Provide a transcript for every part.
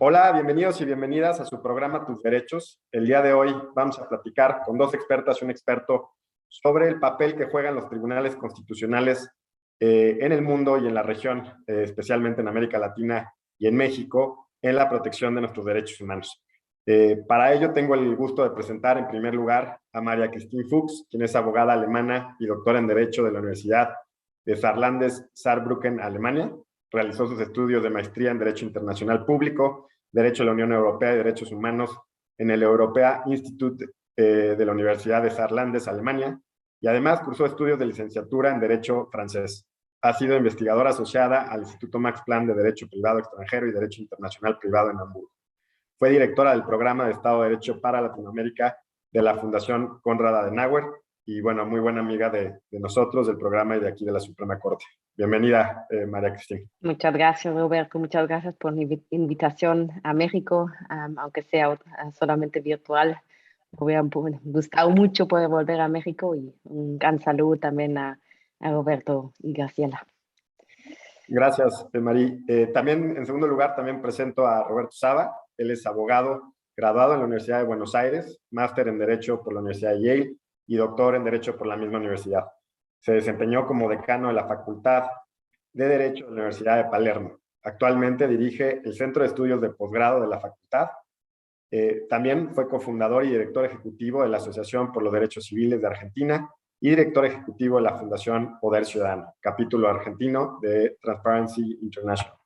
Hola, bienvenidos y bienvenidas a su programa Tus Derechos. El día de hoy vamos a platicar con dos expertas y un experto sobre el papel que juegan los tribunales constitucionales en el mundo y en la región, especialmente en América Latina y en México, en la protección de nuestros derechos humanos. Para ello tengo el gusto de presentar en primer lugar a María Christine Fuchs, quien es abogada alemana y doctora en Derecho de la Universidad de Saarlandes-Saarbrücken, Alemania. Realizó sus estudios de maestría en Derecho Internacional Público, Derecho de la Unión Europea y Derechos Humanos en el Europea Institute de la Universidad de Saarlandes, Alemania, y además cursó estudios de licenciatura en Derecho francés. Ha sido investigadora asociada al Instituto Max Planck de Derecho Privado Extranjero y Derecho Internacional Privado en Hamburgo. Fue directora del Programa de Estado de Derecho para Latinoamérica de la Fundación Konrad Adenauer y, bueno, muy buena amiga de nosotros, del programa y de aquí de la Suprema Corte. Bienvenida, María Cristina. Muchas gracias, Roberto. Muchas gracias por la invitación a México, aunque sea solamente virtual. Me hubiera gustado mucho poder volver a México y un gran saludo también a Roberto y Graciela. Gracias, María. También, en segundo lugar, también presento a Roberto Saba. Él es abogado, graduado en la Universidad de Buenos Aires, máster en Derecho por la Universidad de Yale y doctor en Derecho por la misma universidad. Se desempeñó como decano de la Facultad de Derecho de la Universidad de Palermo. Actualmente dirige el Centro de Estudios de Posgrado de la Facultad. También fue cofundador y director ejecutivo de la Asociación por los Derechos Civiles de Argentina y director ejecutivo de la Fundación Poder Ciudadano, capítulo argentino de Transparency International.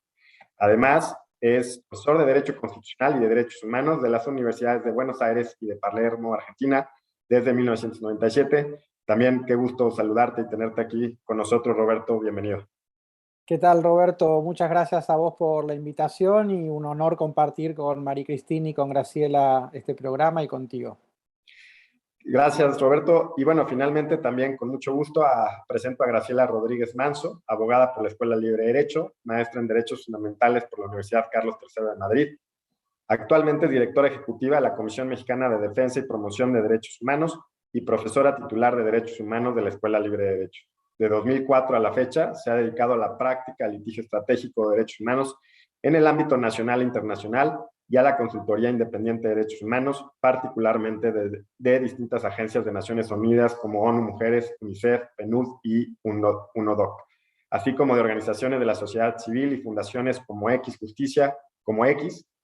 Además, es profesor de Derecho Constitucional y de Derechos Humanos de las Universidades de Buenos Aires y de Palermo, Argentina, desde 1997. También qué gusto saludarte y tenerte aquí con nosotros, Roberto. Bienvenido. ¿Qué tal, Roberto? Muchas gracias a vos por la invitación y un honor compartir con María Cristina y con Graciela este programa y contigo. Gracias, Roberto. Y bueno, finalmente también con mucho gusto presento a Graciela Rodríguez Manso, abogada por la Escuela Libre de Derecho, maestra en Derechos Fundamentales por la Universidad Carlos III de Madrid. Actualmente es directora ejecutiva de la Comisión Mexicana de Defensa y Promoción de Derechos Humanos y profesora titular de Derechos Humanos de la Escuela Libre de Derecho. De 2004 a la fecha se ha dedicado a la práctica del litigio estratégico de derechos humanos en el ámbito nacional e internacional y a la consultoría independiente de derechos humanos, particularmente de distintas agencias de Naciones Unidas como ONU Mujeres, UNICEF, PNUD y UNODOC, así como de organizaciones de la sociedad civil y fundaciones como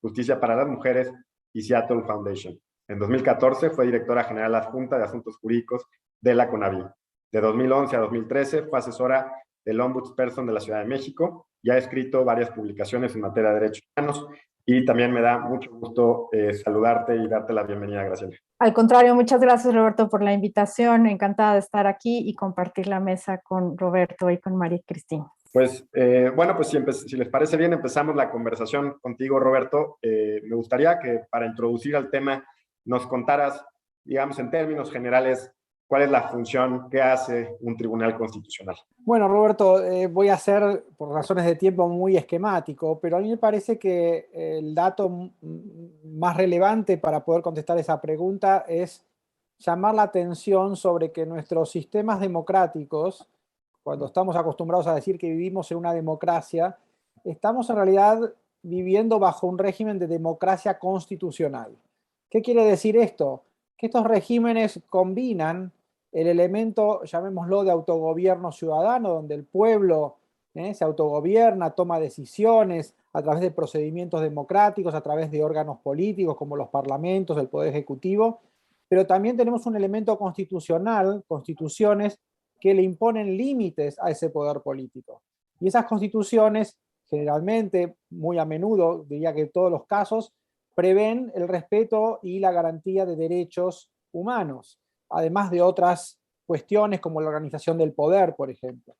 Justicia para las Mujeres y Seattle Foundation. En 2014 fue directora general adjunta de Asuntos Jurídicos de la CONAVI. De 2011 a 2013 fue asesora del Ombudsperson de la Ciudad de México y ha escrito varias publicaciones en materia de derechos humanos. Y también me da mucho gusto saludarte y darte la bienvenida, Graciela. Al contrario, muchas gracias, Roberto, por la invitación. Encantada de estar aquí y compartir la mesa con Roberto y con María Cristina. Pues, bueno, pues si les parece bien, empezamos la conversación contigo, Roberto. Me gustaría que para introducir al tema nos contaras, digamos, en términos generales, ¿cuál es la función que hace un tribunal constitucional? Bueno, Roberto, voy a ser, por razones de tiempo, muy esquemático, pero a mí me parece que el dato más relevante para poder contestar esa pregunta es llamar la atención sobre que nuestros sistemas democráticos, cuando estamos acostumbrados a decir que vivimos en una democracia, estamos en realidad viviendo bajo un régimen de democracia constitucional. ¿Qué quiere decir esto? Que estos regímenes combinan el elemento, llamémoslo, de autogobierno ciudadano, donde el pueblo se autogobierna, toma decisiones a través de procedimientos democráticos, a través de órganos políticos como los parlamentos, el Poder Ejecutivo, pero también tenemos un elemento constitucional, constituciones, que le imponen límites a ese poder político. Y esas constituciones, generalmente, muy a menudo, diría que en todos los casos, prevén el respeto y la garantía de derechos humanos, además de otras cuestiones como la organización del poder, por ejemplo.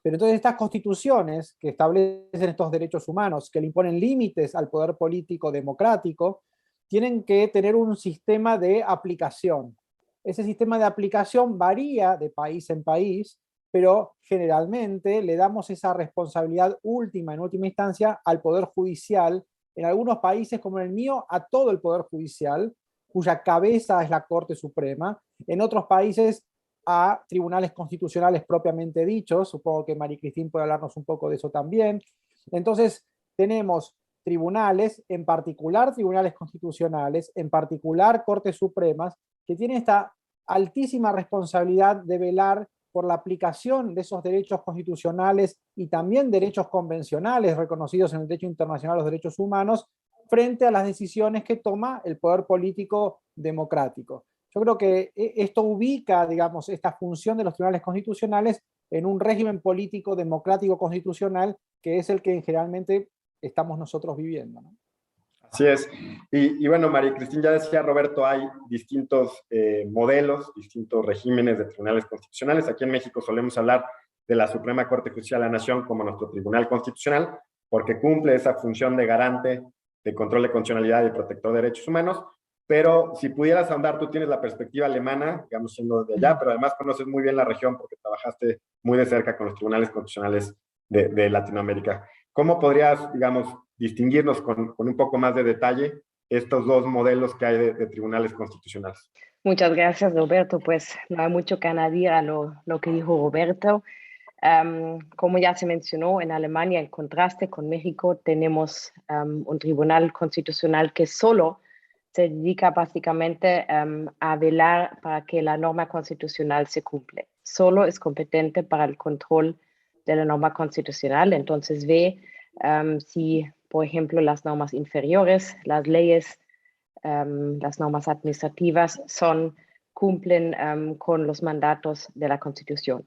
Pero entonces estas constituciones que establecen estos derechos humanos, que le imponen límites al poder político democrático, tienen que tener un sistema de aplicación. Ese sistema de aplicación varía de país en país, pero generalmente le damos esa responsabilidad última, en última instancia, al Poder Judicial, en algunos países como el mío, a todo el Poder Judicial, cuya cabeza es la Corte Suprema, en otros países a tribunales constitucionales propiamente dichos, supongo que María Cristina puede hablarnos un poco de eso también. Entonces tenemos tribunales, en particular tribunales constitucionales, en particular Cortes Supremas, que tienen esta altísima responsabilidad de velar por la aplicación de esos derechos constitucionales y también derechos convencionales reconocidos en el derecho internacional de los derechos humanos frente a las decisiones que toma el poder político democrático. Yo creo que esto ubica, digamos, esta función de los tribunales constitucionales en un régimen político democrático constitucional que es el que generalmente estamos nosotros viviendo, ¿no? Así es. Y bueno, María Cristina, ya decía Roberto, hay distintos modelos, distintos regímenes de tribunales constitucionales. Aquí en México solemos hablar de la Suprema Corte de Justicia de la Nación como nuestro tribunal constitucional, porque cumple esa función de garante, de control de constitucionalidad y protector de derechos humanos. Pero si pudieras ahondar, tú tienes la perspectiva alemana, digamos, siendo de allá, pero además conoces muy bien la región porque trabajaste muy de cerca con los tribunales constitucionales de Latinoamérica. ¿Cómo podrías, digamos, distinguirnos con un poco más de detalle estos dos modelos que hay de tribunales constitucionales? Muchas gracias, Roberto. Pues no hay mucho que añadir a lo que dijo Roberto. Como ya se mencionó, en Alemania, en contraste con México, tenemos un tribunal constitucional que solo se dedica básicamente a velar para que la norma constitucional se cumple. Solo es competente para el control de la norma constitucional, entonces ve si, por ejemplo, las normas inferiores, las leyes, las normas administrativas cumplen con los mandatos de la Constitución.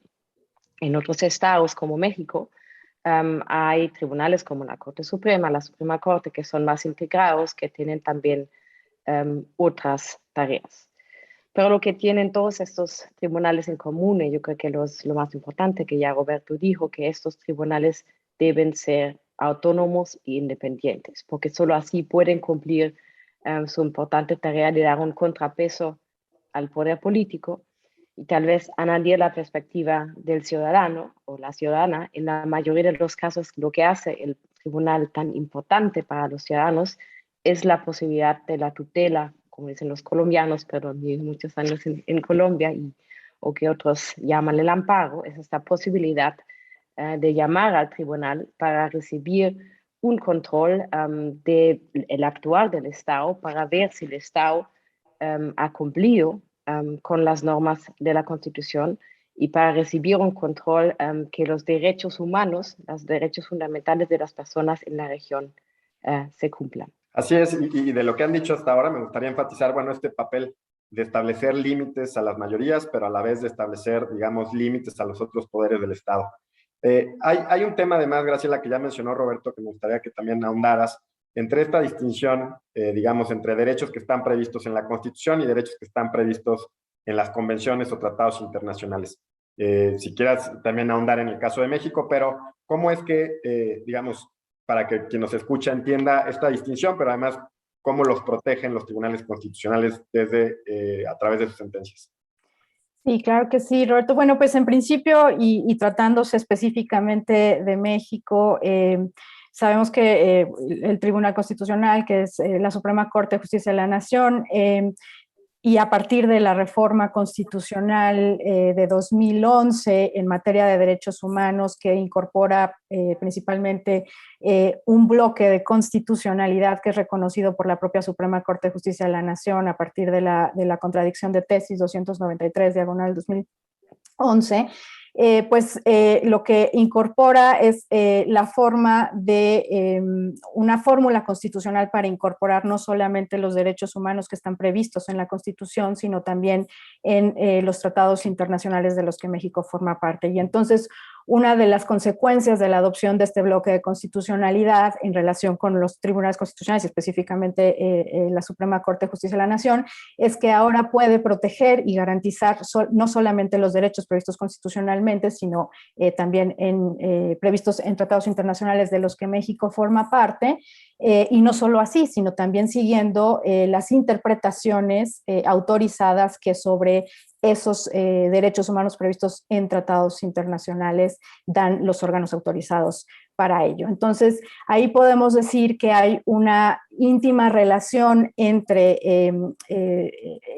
En otros estados como México, hay tribunales como la Corte Suprema, la Suprema Corte, que son más integrados, que tienen también otras tareas. Pero lo que tienen todos estos tribunales en común, y yo creo que lo más importante que ya Roberto dijo, que estos tribunales deben ser autónomos e independientes, porque solo así pueden cumplir su importante tarea de dar un contrapeso al poder político y tal vez añadir la perspectiva del ciudadano o la ciudadana. En la mayoría de los casos, lo que hace el tribunal tan importante para los ciudadanos es la posibilidad de la tutela, como dicen los colombianos, pero viví muchos años en Colombia, o que otros llaman el amparo, es esta posibilidad de llamar al tribunal para recibir un control del actuar del Estado, para ver si el Estado ha cumplido con las normas de la Constitución y para recibir un control que los derechos humanos, los derechos fundamentales de las personas en la región se cumplan. Así es, y de lo que han dicho hasta ahora me gustaría enfatizar, bueno, este papel de establecer límites a las mayorías, pero a la vez de establecer, digamos, límites a los otros poderes del Estado. Hay un tema además, Graciela, que ya mencionó Roberto, que me gustaría que también ahondaras, entre esta distinción, digamos, entre derechos que están previstos en la Constitución y derechos que están previstos en las convenciones o tratados internacionales. Si quieras también ahondar en el caso de México, pero ¿cómo es que, digamos, para que quien nos escucha entienda esta distinción, pero además cómo los protegen los tribunales constitucionales a través de sus sentencias? Sí, claro que sí, Roberto. Bueno, pues en principio, y tratándose específicamente de México, sabemos que el Tribunal Constitucional, que es la Suprema Corte de Justicia de la Nación, y a partir de la reforma constitucional de 2011 en materia de derechos humanos, que incorpora principalmente un bloque de constitucionalidad que es reconocido por la propia Suprema Corte de Justicia de la Nación a partir de la contradicción de tesis 293/2011, lo que incorpora es la forma de una fórmula constitucional para incorporar no solamente los derechos humanos que están previstos en la Constitución, sino también en los tratados internacionales de los que México forma parte. Y entonces, una de las consecuencias de la adopción de este bloque de constitucionalidad en relación con los tribunales constitucionales, específicamente la Suprema Corte de Justicia de la Nación, es que ahora puede proteger y garantizar no solamente los derechos previstos constitucionalmente, sino también previstos en tratados internacionales de los que México forma parte, y no solo así, sino también siguiendo las interpretaciones autorizadas que sobre esos derechos humanos previstos en tratados internacionales dan los órganos autorizados para ello. Entonces, ahí podemos decir que hay una íntima relación entre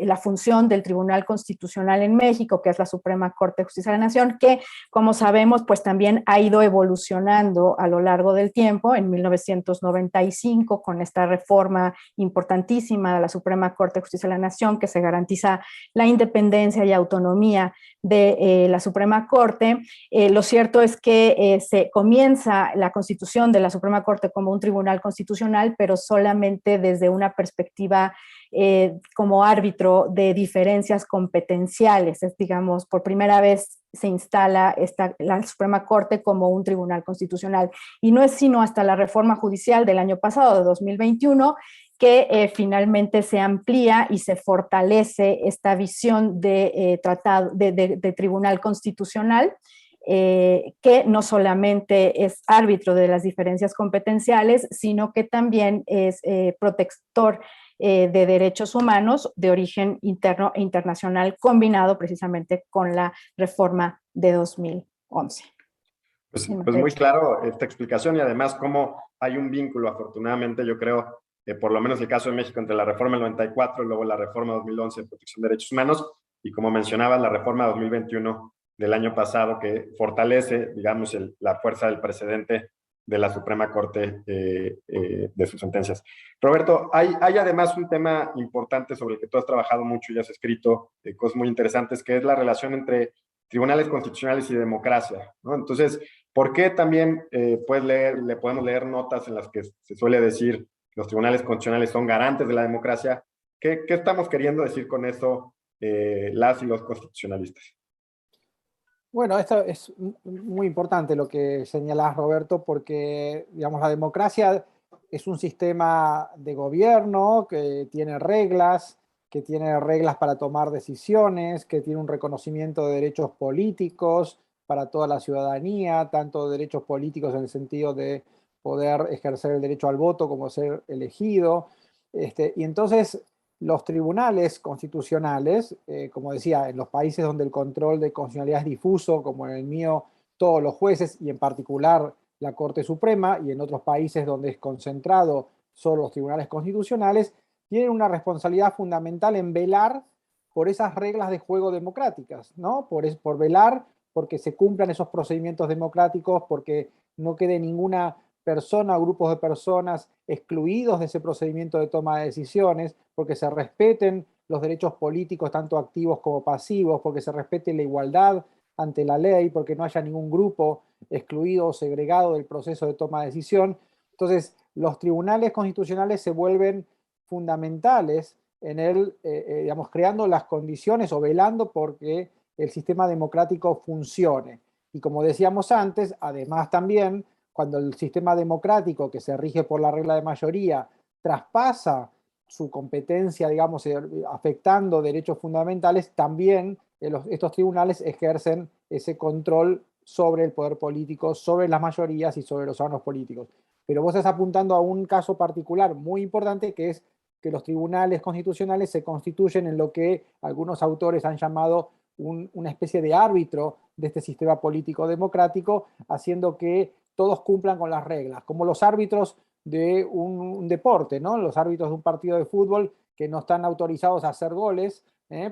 la función del Tribunal Constitucional en México, que es la Suprema Corte de Justicia de la Nación, que, como sabemos, pues también ha ido evolucionando a lo largo del tiempo. En 1995, con esta reforma importantísima de la Suprema Corte de Justicia de la Nación, que se garantiza la independencia y autonomía de la Suprema Corte, lo cierto es que se comienza la constitución de la Suprema Corte como un tribunal constitucional, pero solamente desde una perspectiva como árbitro de diferencias competenciales. Es, digamos, por primera vez se instala la Suprema Corte como un tribunal constitucional. Y no es sino hasta la reforma judicial del año pasado, de 2021, que finalmente se amplía y se fortalece esta visión de tribunal constitucional, que no solamente es árbitro de las diferencias competenciales, sino que también es protector de derechos humanos de origen interno e internacional, combinado precisamente con la reforma de 2011. Pues muy claro esta explicación, y además cómo hay un vínculo, afortunadamente, yo creo, por lo menos el caso de México, entre la reforma del 94 y luego la reforma 2011 de protección de derechos humanos, y como mencionaba, la reforma 2021 del año pasado, que fortalece, digamos, la fuerza del precedente de la Suprema Corte de sus sentencias. Roberto, hay además un tema importante sobre el que tú has trabajado mucho y has escrito cosas muy interesantes, que es la relación entre tribunales constitucionales y democracia, ¿no? Entonces, ¿por qué también le podemos leer notas en las que se suele decir los tribunales constitucionales son garantes de la democracia? ¿Qué estamos queriendo decir con eso las y los constitucionalistas? Bueno, esto es muy importante lo que señalás, Roberto, porque, digamos, la democracia es un sistema de gobierno que tiene reglas para tomar decisiones, que tiene un reconocimiento de derechos políticos para toda la ciudadanía, tanto derechos políticos en el sentido de poder ejercer el derecho al voto como ser elegido. Y entonces los tribunales constitucionales, como decía, en los países donde el control de constitucionalidad es difuso, como en el mío, todos los jueces y en particular la Corte Suprema, y en otros países donde es concentrado solo los tribunales constitucionales, tienen una responsabilidad fundamental en velar por esas reglas de juego democráticas, ¿no? Por velar porque se cumplan esos procedimientos democráticos, porque no quede ninguna persona o grupos de personas excluidos de ese procedimiento de toma de decisiones, porque se respeten los derechos políticos, tanto activos como pasivos, porque se respete la igualdad ante la ley, porque no haya ningún grupo excluido o segregado del proceso de toma de decisión. Entonces, los tribunales constitucionales se vuelven fundamentales en digamos, creando las condiciones o velando porque el sistema democrático funcione. Y como decíamos antes, además también, cuando el sistema democrático que se rige por la regla de mayoría traspasa su competencia, digamos, afectando derechos fundamentales, también estos tribunales ejercen ese control sobre el poder político, sobre las mayorías y sobre los órganos políticos. Pero vos estás apuntando a un caso particular muy importante, que es que los tribunales constitucionales se constituyen en lo que algunos autores han llamado una especie de árbitro de este sistema político democrático, haciendo que todos cumplan con las reglas, como los árbitros de un deporte, ¿no? Los árbitros de un partido de fútbol que no están autorizados a hacer goles,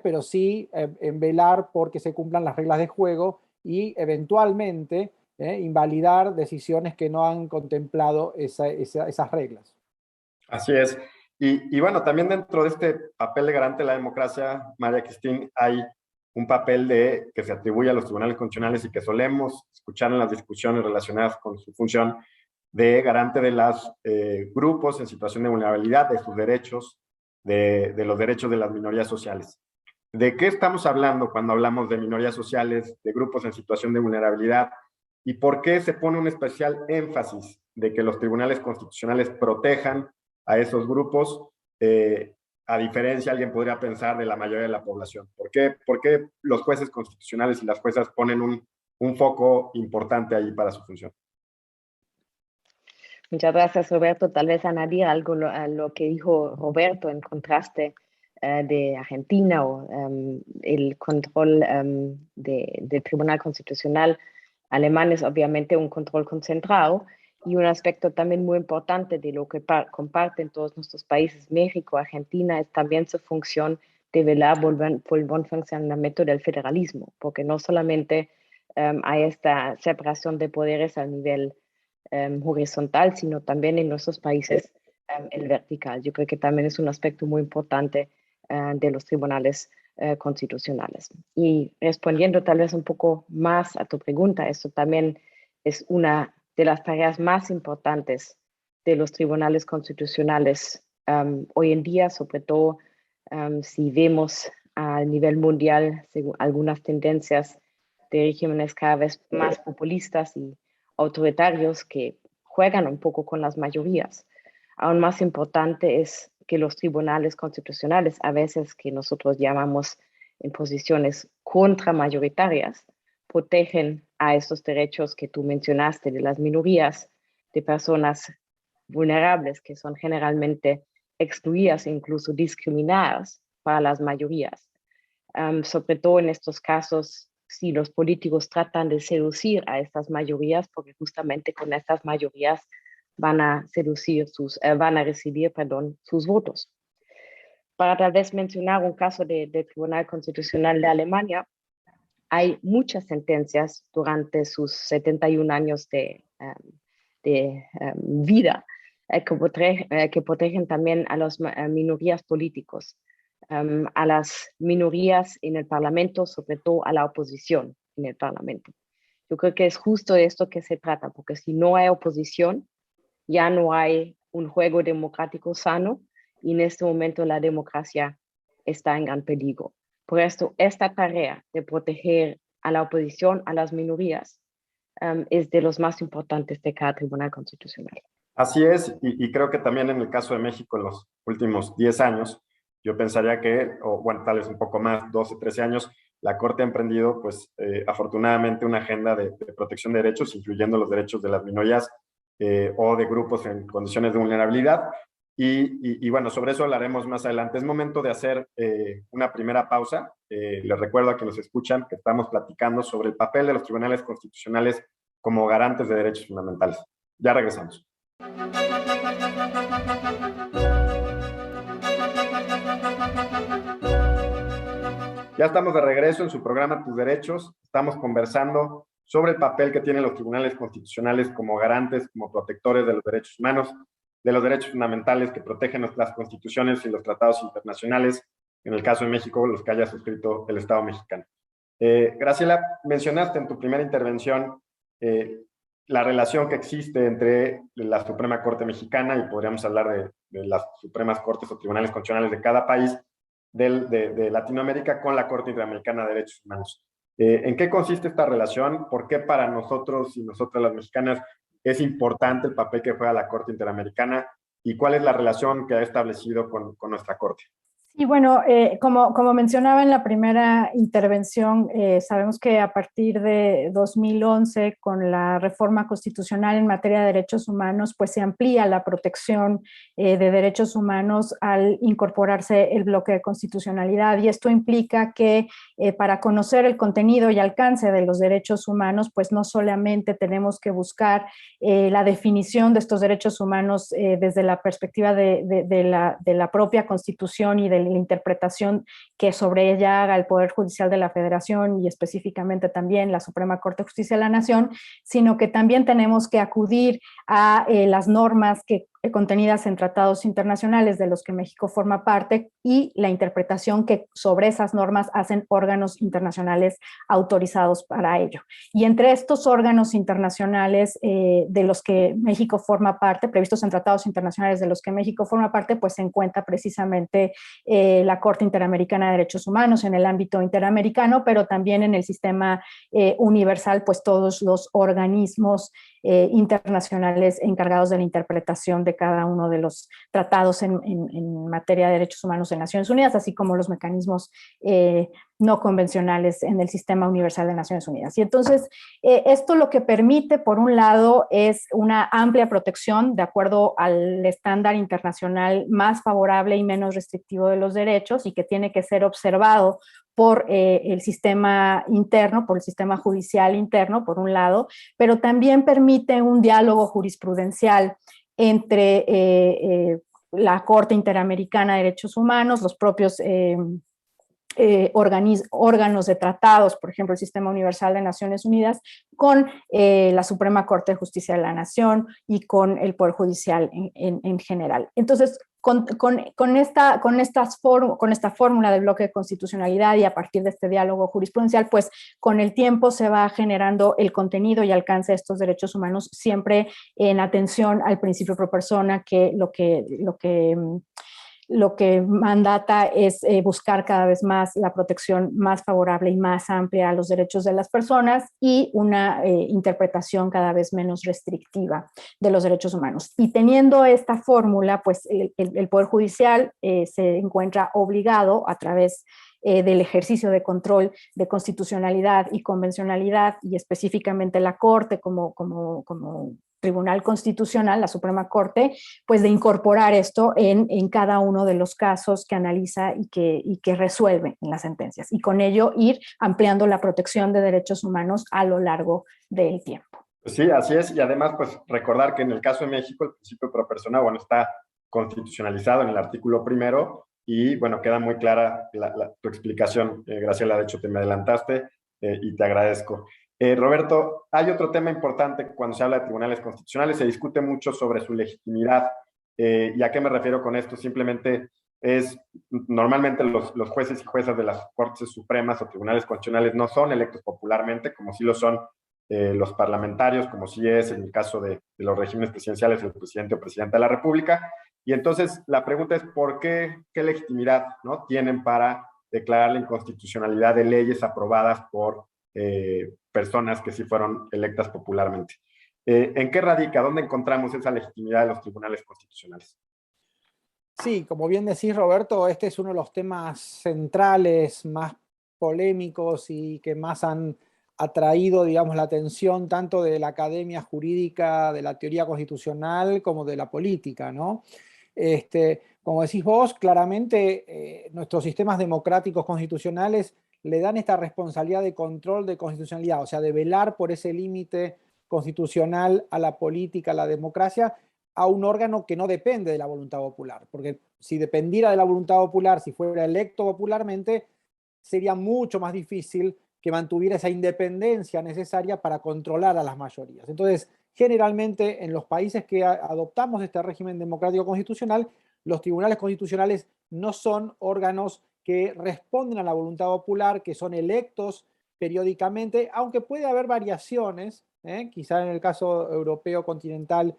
pero sí en velar porque se cumplan las reglas de juego y eventualmente invalidar decisiones que no han contemplado esas reglas. Así es. Y bueno, también dentro de este papel de garante de la democracia, María Cristín, hay un papel que se atribuye a los tribunales constitucionales y que solemos escuchar en las discusiones relacionadas con su función de garante de los grupos en situación de vulnerabilidad, de sus derechos, de los derechos de las minorías sociales. ¿De qué estamos hablando cuando hablamos de minorías sociales, de grupos en situación de vulnerabilidad? ¿Y por qué se pone un especial énfasis de que los tribunales constitucionales protejan a esos grupos, a diferencia, alguien podría pensar, de la mayoría de la población? ¿Por qué los jueces constitucionales y las juezas ponen un foco importante ahí para su función? Muchas gracias, Roberto. Tal vez añadir algo a lo que dijo Roberto en contraste de Argentina o el control del Tribunal Constitucional alemán es obviamente un control concentrado Y un aspecto también muy importante de lo que comparten todos nuestros países, México, Argentina, es también su función de velar por el buen funcionamiento del federalismo, porque no solamente hay esta separación de poderes a nivel horizontal, sino también en nuestros países el vertical. Yo creo que también es un aspecto muy importante de los tribunales constitucionales. Y respondiendo tal vez un poco más a tu pregunta, esto también es una de las tareas más importantes de los tribunales constitucionales hoy en día, sobre todo si vemos a nivel mundial según algunas tendencias de regímenes cada vez más populistas y autoritarios que juegan un poco con las mayorías. Aún más importante es que los tribunales constitucionales, a veces que nosotros llamamos en posiciones contramayoritarias, protegen a estos derechos que tú mencionaste de las minorías, de personas vulnerables que son generalmente excluidas e incluso discriminadas para las mayorías. Sobre todo en estos casos, si los políticos tratan de seducir a estas mayorías, porque justamente con estas mayorías van a recibir sus votos. Para tal vez mencionar un caso del Tribunal Constitucional de Alemania, hay muchas sentencias durante sus 71 años de vida que protegen también a las minorías políticos, a las minorías en el Parlamento, sobre todo a la oposición en el Parlamento. Yo creo que es justo de esto que se trata, porque si no hay oposición, ya no hay un juego democrático sano y en este momento la democracia está en gran peligro. Por esto, esta tarea de proteger a la oposición, a las minorías, es de los más importantes de cada tribunal constitucional. Así es, y creo que también en el caso de México en los últimos 10 años, yo pensaría que, o bueno, tal vez un poco más, 12, 13 años, la Corte ha emprendido, pues, afortunadamente una agenda de protección de derechos, incluyendo los derechos de las minorías o de grupos en condiciones de vulnerabilidad. Y bueno, sobre eso hablaremos más adelante. Es momento de hacer una primera pausa. Les recuerdo a quienes nos escuchan que estamos platicando sobre el papel de los tribunales constitucionales como garantes de derechos fundamentales. Ya regresamos. Ya estamos de regreso en su programa Tus Derechos. Estamos conversando sobre el papel que tienen los tribunales constitucionales como garantes, como protectores de los derechos humanos, de los derechos fundamentales que protegen nuestras constituciones y los tratados internacionales, en el caso de México, los que haya suscrito el Estado mexicano. Graciela, mencionaste en tu primera intervención la relación que existe entre la Suprema Corte Mexicana y podríamos hablar de las Supremas Cortes o tribunales constitucionales de cada país de Latinoamérica con la Corte Interamericana de Derechos Humanos. ¿En qué consiste esta relación? ¿Por qué para nosotros y nosotras las mexicanas es importante el papel que juega la Corte Interamericana? ¿Y cuál es la relación que ha establecido con nuestra Corte? Y bueno, como mencionaba en la primera intervención, sabemos que a partir de 2011, con la reforma constitucional en materia de derechos humanos, pues se amplía la protección de derechos humanos al incorporarse el bloque de constitucionalidad. Y esto implica que para conocer el contenido y alcance de los derechos humanos, pues no solamente tenemos que buscar la definición de estos derechos humanos desde la perspectiva de la propia Constitución y de la interpretación que sobre ella haga el Poder Judicial de la Federación y específicamente también la Suprema Corte de Justicia de la Nación, sino que también tenemos que acudir a las normas contenidas en tratados internacionales de los que México forma parte y la interpretación que sobre esas normas hacen órganos internacionales autorizados para ello. Y entre estos órganos internacionales de los que México forma parte, previstos en tratados internacionales de los que México forma parte, pues se encuentra precisamente la Corte Interamericana de Derechos Humanos en el ámbito interamericano, pero también en el sistema universal, pues todos los organismos internacionales encargados de la interpretación de de cada uno de los tratados en materia de derechos humanos en Naciones Unidas, así como los mecanismos no convencionales en el Sistema Universal de Naciones Unidas. Y entonces, esto lo que permite, por un lado, es una amplia protección de acuerdo al estándar internacional más favorable y menos restrictivo de los derechos, y que tiene que ser observado por el sistema interno, por el sistema judicial interno, por un lado, pero también permite un diálogo jurisprudencial entre la Corte Interamericana de Derechos Humanos, los propios órganos de tratados, por ejemplo, el Sistema Universal de Naciones Unidas, con la Suprema Corte de Justicia de la Nación y con el Poder Judicial en general. Entonces, con esta fórmula del bloque de constitucionalidad y a partir de este diálogo jurisprudencial, pues con el tiempo se va generando el contenido y alcance de estos derechos humanos, siempre en atención al principio pro persona, que lo que mandata es buscar cada vez más la protección más favorable y más amplia a los derechos de las personas y una interpretación cada vez menos restrictiva de los derechos humanos. Y teniendo esta fórmula, pues el Poder Judicial se encuentra obligado a través del ejercicio de control de constitucionalidad y convencionalidad, y específicamente la Corte como Tribunal Constitucional, la Suprema Corte, pues de incorporar esto en cada uno de los casos que analiza y que resuelve en las sentencias, y con ello ir ampliando la protección de derechos humanos a lo largo del tiempo. Sí, así es, y además pues recordar que en el caso de México el principio pro persona, bueno, está constitucionalizado en el artículo 1, y bueno, queda muy clara tu explicación, Graciela, de hecho te me adelantaste y te agradezco. Roberto, hay otro tema importante cuando se habla de tribunales constitucionales, se discute mucho sobre su legitimidad. ¿Y a qué me refiero con esto? Simplemente normalmente los jueces y juezas de las Cortes Supremas o tribunales constitucionales no son electos popularmente, como sí lo son los parlamentarios, como sí es en el caso de los regímenes presidenciales, el presidente o presidenta de la República. Y entonces la pregunta es, ¿por qué legitimidad, ¿no?, tienen para declarar la inconstitucionalidad de leyes aprobadas por personas que sí fueron electas popularmente? ¿En qué radica? ¿Dónde encontramos esa legitimidad de los tribunales constitucionales? Sí, como bien decís, Roberto, este es uno de los temas centrales, más polémicos y que más han atraído, digamos, la atención tanto de la academia jurídica, de la teoría constitucional, como de la política, ¿no? Como decís vos, claramente nuestros sistemas democráticos constitucionales le dan esta responsabilidad de control de constitucionalidad, o sea, de velar por ese límite constitucional a la política, a la democracia, a un órgano que no depende de la voluntad popular. Porque si dependiera de la voluntad popular, si fuera electo popularmente, sería mucho más difícil que mantuviera esa independencia necesaria para controlar a las mayorías. Entonces, generalmente en los países que adoptamos este régimen democrático constitucional, los tribunales constitucionales no son órganos que responden a la voluntad popular, que son electos periódicamente, aunque puede haber variaciones, quizá en el caso europeo continental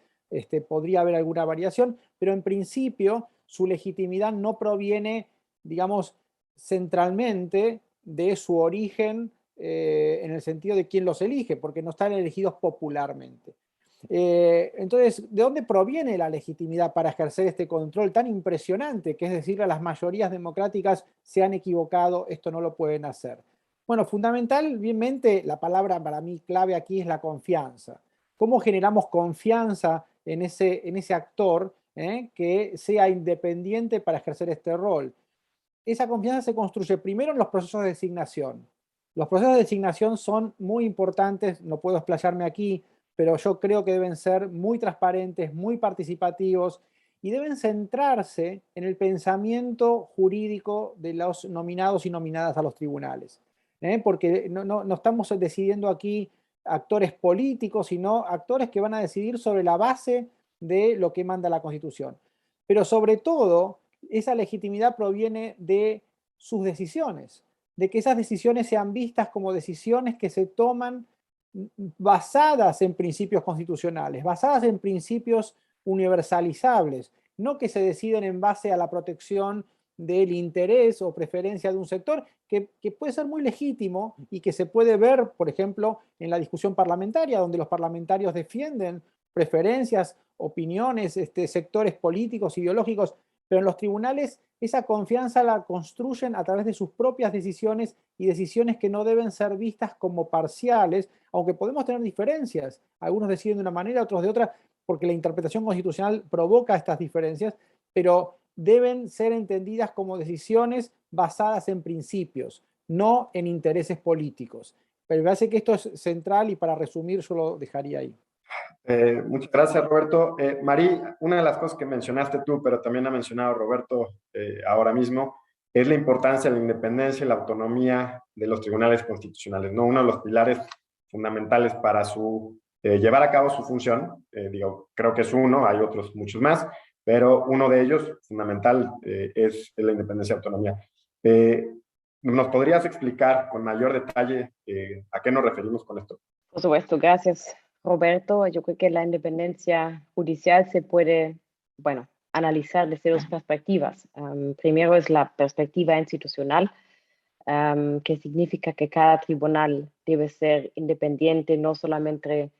podría haber alguna variación, pero en principio su legitimidad no proviene, digamos, centralmente de su origen en el sentido de quién los elige, porque no están elegidos popularmente. Entonces, ¿de dónde proviene la legitimidad para ejercer este control tan impresionante? Que es decir, a las mayorías democráticas se han equivocado, esto no lo pueden hacer. Bueno, fundamentalmente la palabra para mí clave aquí es la confianza. ¿Cómo generamos confianza en ese actor que sea independiente para ejercer este rol? Esa confianza se construye primero en los procesos de designación. Los procesos de designación son muy importantes, no puedo explayarme aquí, pero yo creo que deben ser muy transparentes, muy participativos y deben centrarse en el pensamiento jurídico de los nominados y nominadas a los tribunales. Porque no estamos decidiendo aquí actores políticos, sino actores que van a decidir sobre la base de lo que manda la Constitución. Pero sobre todo, esa legitimidad proviene de sus decisiones, de que esas decisiones sean vistas como decisiones que se toman basadas en principios constitucionales, basadas en principios universalizables, no que se deciden en base a la protección del interés o preferencia de un sector que puede ser muy legítimo y que se puede ver, por ejemplo, en la discusión parlamentaria, donde los parlamentarios defienden preferencias, opiniones, sectores políticos, ideológicos, pero en los tribunales esa confianza la construyen a través de sus propias decisiones y decisiones que no deben ser vistas como parciales, aunque podemos tener diferencias. Algunos deciden de una manera, otros de otra, porque la interpretación constitucional provoca estas diferencias, pero deben ser entendidas como decisiones basadas en principios, no en intereses políticos. Pero me parece que esto es central y para resumir yo lo dejaría ahí. Muchas gracias, Roberto. Marí, una de las cosas que mencionaste tú, pero también ha mencionado Roberto ahora mismo, es la importancia de la independencia y la autonomía de los tribunales constitucionales, ¿no? Uno de los pilares fundamentales para su llevar a cabo su función, creo que es uno, hay otros muchos más, pero uno de ellos, fundamental, es la independencia y autonomía. ¿Nos podrías explicar con mayor detalle a qué nos referimos con esto? Por supuesto, gracias, Roberto. Yo creo que la independencia judicial se puede, bueno, analizar desde dos perspectivas. Primero es la perspectiva institucional, que significa que cada tribunal debe ser independiente no solamente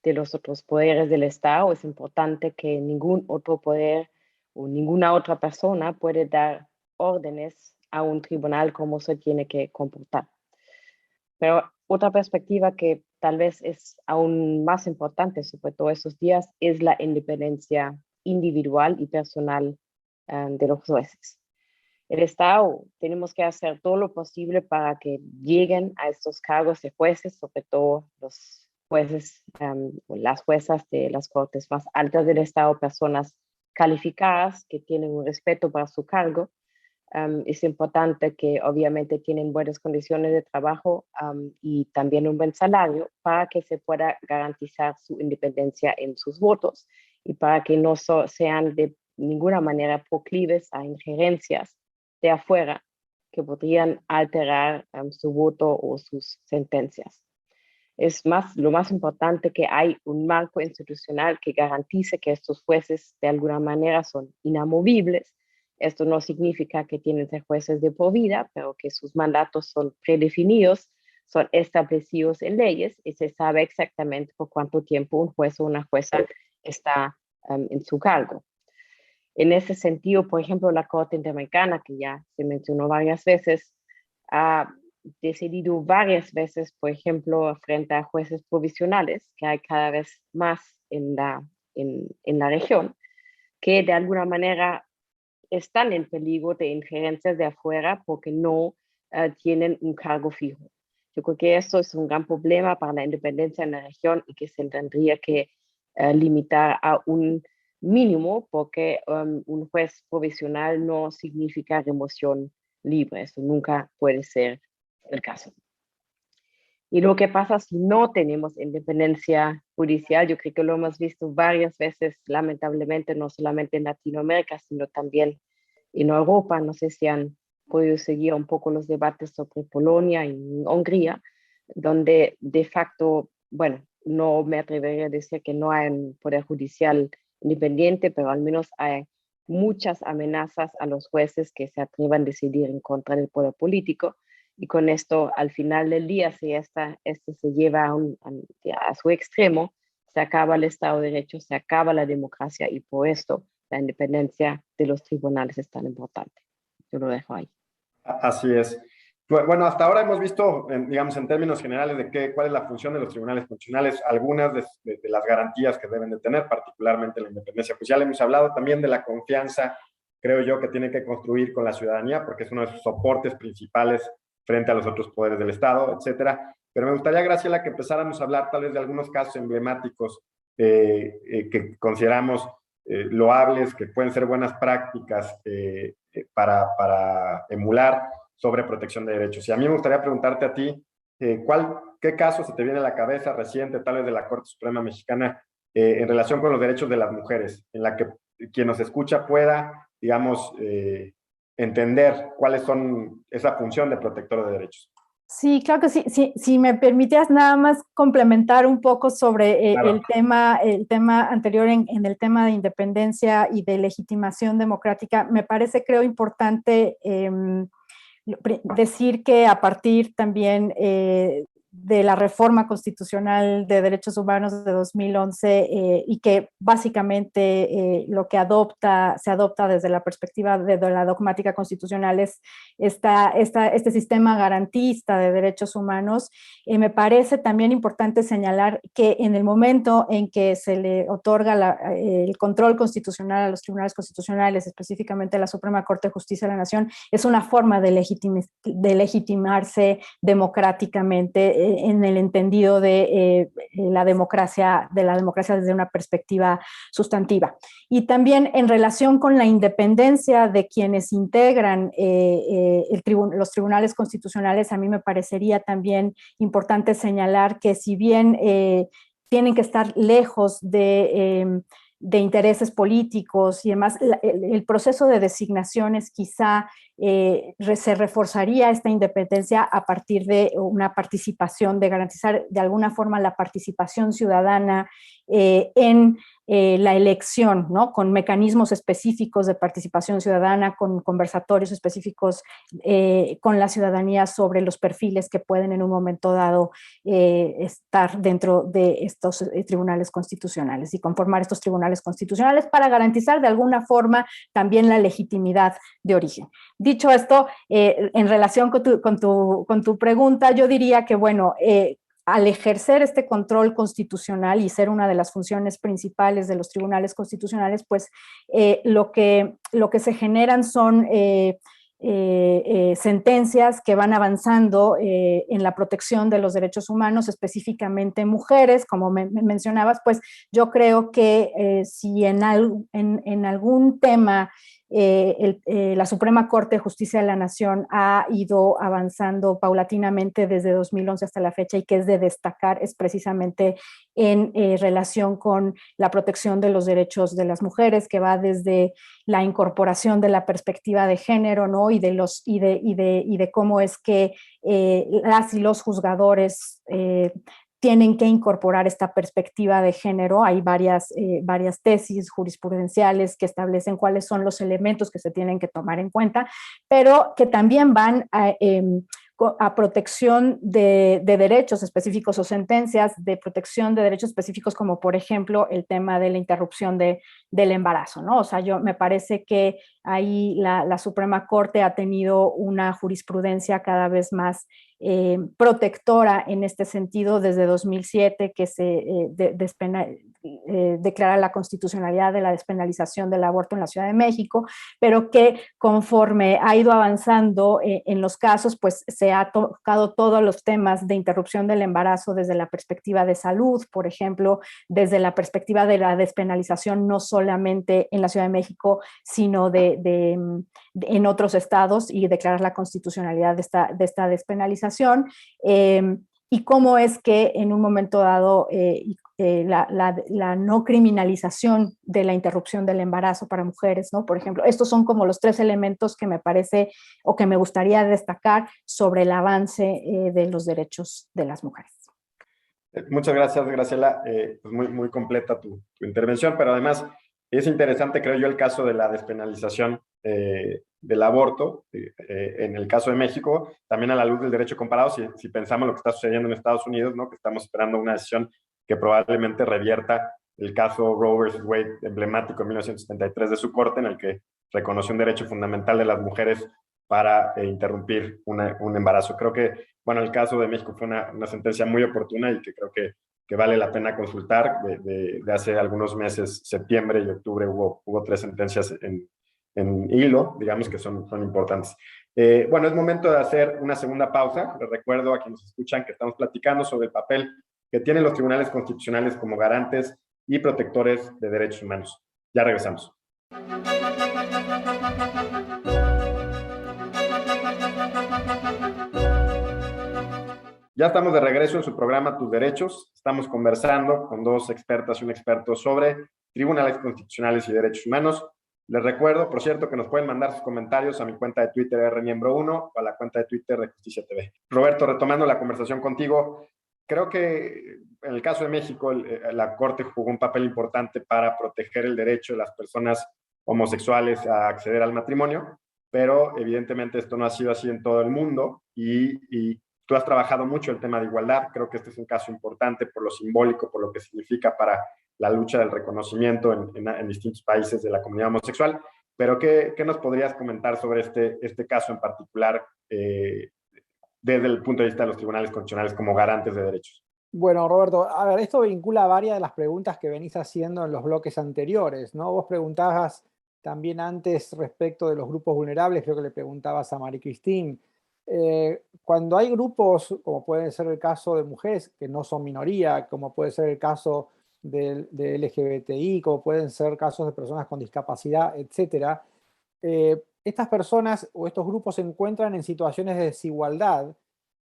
de los otros poderes del Estado. Es importante que ningún otro poder o ninguna otra persona puede dar órdenes a un tribunal cómo se tiene que comportar. Pero otra perspectiva que tal vez es aún más importante, sobre todo estos días, es la independencia individual y personal de los jueces. El Estado tenemos que hacer todo lo posible para que lleguen a estos cargos de jueces, sobre todo los jueces o las juezas de las cortes más altas del Estado, personas calificadas que tienen un respeto para su cargo. Es importante que obviamente tienen buenas condiciones de trabajo y también un buen salario para que se pueda garantizar su independencia en sus votos y para que no sean de ninguna manera proclives a injerencias de afuera que podrían alterar su voto o sus sentencias. Lo más importante que hay un marco institucional que garantice que estos jueces de alguna manera son inamovibles. Esto no significa que tienen que ser jueces de por vida, pero que sus mandatos son predefinidos, son establecidos en leyes y se sabe exactamente por cuánto tiempo un juez o una jueza está en su cargo. En ese sentido, por ejemplo, la Corte Interamericana, que ya se mencionó varias veces, ha decidido varias veces, por ejemplo, frente a jueces provisionales, que hay cada vez más en la región, que de alguna manera están en peligro de injerencias de afuera porque no tienen un cargo fijo. Yo creo que esto es un gran problema para la independencia en la región y que se tendría que limitar a un mínimo porque un juez provisional no significa remoción libre. Eso nunca puede ser el caso. Y lo que pasa si no tenemos independencia judicial, yo creo que lo hemos visto varias veces, lamentablemente, no solamente en Latinoamérica, sino también en Europa. No sé si han podido seguir un poco los debates sobre Polonia y Hungría, donde de facto, bueno, no me atrevería a decir que no hay un poder judicial independiente, pero al menos hay muchas amenazas a los jueces que se atrevan a decidir en contra del poder político. Y con esto, al final del día, si se lleva a su extremo, se acaba el Estado de Derecho, se acaba la democracia y por esto la independencia de los tribunales es tan importante. Yo lo dejo ahí. Así es. Bueno, hasta ahora hemos visto, digamos, en términos generales de cuál es la función de los tribunales constitucionales, algunas de las garantías que deben de tener, particularmente la independencia judicial. Hemos hablado también de la confianza, creo yo, que tiene que construir con la ciudadanía, porque es uno de sus soportes principales frente a los otros poderes del Estado, etcétera. Pero me gustaría, Graciela, que empezáramos a hablar tal vez de algunos casos emblemáticos que consideramos loables, que pueden ser buenas prácticas para emular sobre protección de derechos. Y a mí me gustaría preguntarte a ti, ¿qué caso se te viene a la cabeza reciente, tal vez de la Corte Suprema Mexicana, en relación con los derechos de las mujeres, en la que quien nos escucha pueda, digamos, entender cuáles son esa función de protector de derechos? Sí, claro que sí. Si me permitías nada más complementar un poco sobre claro. el tema anterior en el tema de independencia y de legitimación democrática, me parece, creo, importante decir que a partir también de la reforma constitucional de derechos humanos de 2011 y que básicamente lo que se adopta desde la perspectiva de la dogmática constitucional es este sistema garantista de derechos humanos. Me parece también importante señalar que en el momento en que se le otorga el control constitucional a los tribunales constitucionales, específicamente a la Suprema Corte de Justicia de la Nación, es una forma de legitimarse democráticamente en el entendido de la democracia desde una perspectiva sustantiva. Y también en relación con la independencia de quienes integran los tribunales constitucionales, a mí me parecería también importante señalar que si bien tienen que estar lejos de intereses políticos y demás, el proceso de designaciones quizá se reforzaría esta independencia a partir de una participación, de garantizar de alguna forma la participación ciudadana en la elección, ¿no? Con mecanismos específicos de participación ciudadana, con conversatorios específicos con la ciudadanía sobre los perfiles que pueden en un momento dado estar dentro de estos tribunales constitucionales y conformar estos tribunales constitucionales para garantizar de alguna forma también la legitimidad de origen. Dicho esto, en relación con tu pregunta, yo diría que, bueno, al ejercer este control constitucional y ser una de las funciones principales de los tribunales constitucionales, pues lo que se generan son sentencias que van avanzando en la protección de los derechos humanos, específicamente mujeres, como mencionabas, pues yo creo que si en algún tema la Suprema Corte de Justicia de la Nación ha ido avanzando paulatinamente desde 2011 hasta la fecha y que es de destacar es precisamente en relación con la protección de los derechos de las mujeres, que va desde la incorporación de la perspectiva de género, ¿no? y de cómo es que las y los juzgadores tienen que incorporar esta perspectiva de género. Hay varias tesis jurisprudenciales que establecen cuáles son los elementos que se tienen que tomar en cuenta, pero que también van a protección de derechos específicos o sentencias de protección de derechos específicos, como por ejemplo el tema de la interrupción del embarazo, ¿no? O sea, me parece que ahí la Suprema Corte ha tenido una jurisprudencia cada vez más protectora en este sentido desde 2007, que se declara la constitucionalidad de la despenalización del aborto en la Ciudad de México, pero que conforme ha ido avanzando en los casos, pues se ha tocado todos los temas de interrupción del embarazo desde la perspectiva de salud, por ejemplo, desde la perspectiva de la despenalización no solamente en la Ciudad de México, sino en otros estados, y declarar la constitucionalidad de esta despenalización, y cómo es que en un momento dado la no criminalización de la interrupción del embarazo para mujeres, ¿no? Por ejemplo, estos son como los tres elementos que me parece o que me gustaría destacar sobre el avance de los derechos de las mujeres. Muchas gracias, Graciela. Pues muy completa tu intervención, pero además es interesante, creo yo, el caso de la despenalización del aborto en el caso de México, también a la luz del derecho comparado, si pensamos lo que está sucediendo en Estados Unidos, ¿no? Que estamos esperando una decisión que probablemente revierta el caso Roe versus Wade, emblemático en 1973 de su corte, en el que reconoció un derecho fundamental de las mujeres para interrumpir un embarazo. Creo que, bueno, el caso de México fue una sentencia muy oportuna y que creo que vale la pena consultar. De hace algunos meses, septiembre y octubre, hubo 3 sentencias en hilo, digamos, que son importantes. Bueno, es momento de hacer una segunda pausa. Les recuerdo a quienes nos escuchan que estamos platicando sobre el papel que tienen los tribunales constitucionales como garantes y protectores de derechos humanos. Ya regresamos. Ya estamos de regreso en su programa Tus Derechos. Estamos conversando con 2 expertas y un experto sobre tribunales constitucionales y derechos humanos. Les recuerdo, por cierto, que nos pueden mandar sus comentarios a mi cuenta de Twitter rmiembro1 o a la cuenta de Twitter de Justicia TV. Roberto, retomando la conversación contigo, creo que en el caso de México la Corte jugó un papel importante para proteger el derecho de las personas homosexuales a acceder al matrimonio, pero evidentemente esto no ha sido así en todo el mundo y tú has trabajado mucho el tema de igualdad, creo que este es un caso importante por lo simbólico, por lo que significa para la lucha del reconocimiento en distintos países de la comunidad homosexual, pero ¿qué nos podrías comentar sobre este caso en particular desde el punto de vista de los tribunales constitucionales como garantes de derechos? Bueno, Roberto, a ver, esto vincula varias de las preguntas que venís haciendo en los bloques anteriores, ¿no? Vos preguntabas también antes respecto de los grupos vulnerables, creo que le preguntabas a María Cristín. Cuando hay grupos, como puede ser el caso de mujeres que no son minoría, como puede ser el caso de LGBTI, como pueden ser casos de personas con discapacidad, etcétera, estas personas o estos grupos se encuentran en situaciones de desigualdad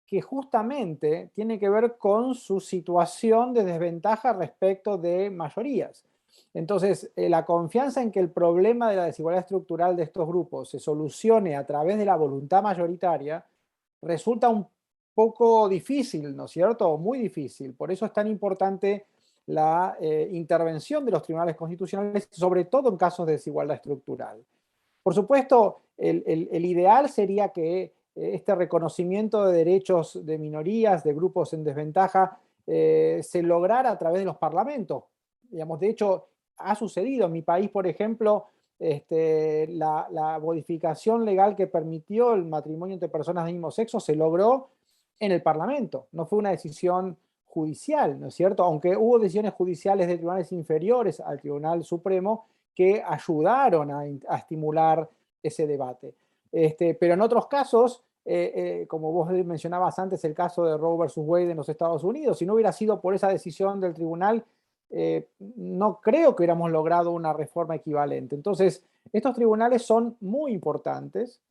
que justamente tiene que ver con su situación de desventaja respecto de mayorías. Entonces, la confianza en que el problema de la desigualdad estructural de estos grupos se solucione a través de la voluntad mayoritaria resulta un poco difícil, ¿no es cierto? Muy difícil. Por eso es tan importante la intervención de los tribunales constitucionales, sobre todo en casos de desigualdad estructural. Por supuesto, el ideal sería que este reconocimiento de derechos de minorías, de grupos en desventaja, se lograra a través de los parlamentos. Digamos, de hecho, ha sucedido en mi país, por ejemplo, la modificación legal que permitió el matrimonio entre personas del mismo sexo se logró en el Parlamento. No fue una decisión judicial, ¿no es cierto? Aunque hubo decisiones judiciales de tribunales inferiores al Tribunal Supremo que ayudaron a estimular ese debate. Pero en otros casos, como vos mencionabas antes, el caso de Roe versus Wade en los Estados Unidos, si no hubiera sido por esa decisión del tribunal, no creo que hubiéramos logrado una reforma equivalente. Entonces, estos tribunales son muy importantes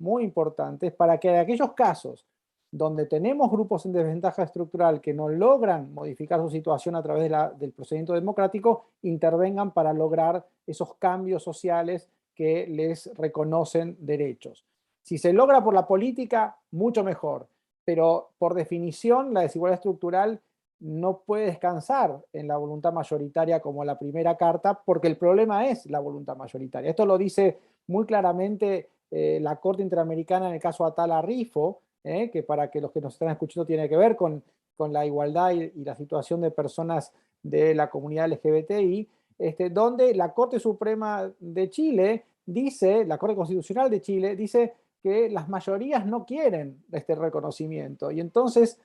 para que en aquellos casos donde tenemos grupos en desventaja estructural que no logran modificar su situación a través del procedimiento democrático, intervengan para lograr esos cambios sociales que les reconocen derechos. Si se logra por la política, mucho mejor, pero por definición la desigualdad estructural no puede descansar en la voluntad mayoritaria como la primera carta, porque el problema es la voluntad mayoritaria. Esto lo dice muy claramente la Corte Interamericana en el caso Atala Rifo, que para que los que nos están escuchando tiene que ver con la igualdad y la situación de personas de la comunidad LGBTI, donde la Corte Suprema de Chile dice, la Corte Constitucional de Chile dice que las mayorías no quieren este reconocimiento y entonces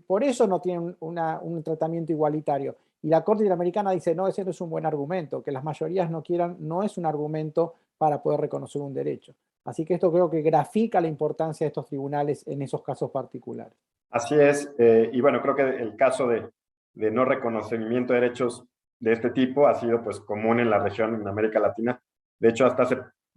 por eso no tienen un tratamiento igualitario. Y la Corte Interamericana dice, no, ese no es un buen argumento, que las mayorías no quieran, no es un argumento para poder reconocer un derecho. Así que esto creo que grafica la importancia de estos tribunales en esos casos particulares. Así es, y bueno, creo que el caso de no reconocimiento de derechos de este tipo ha sido pues común en la región, en América Latina. De hecho,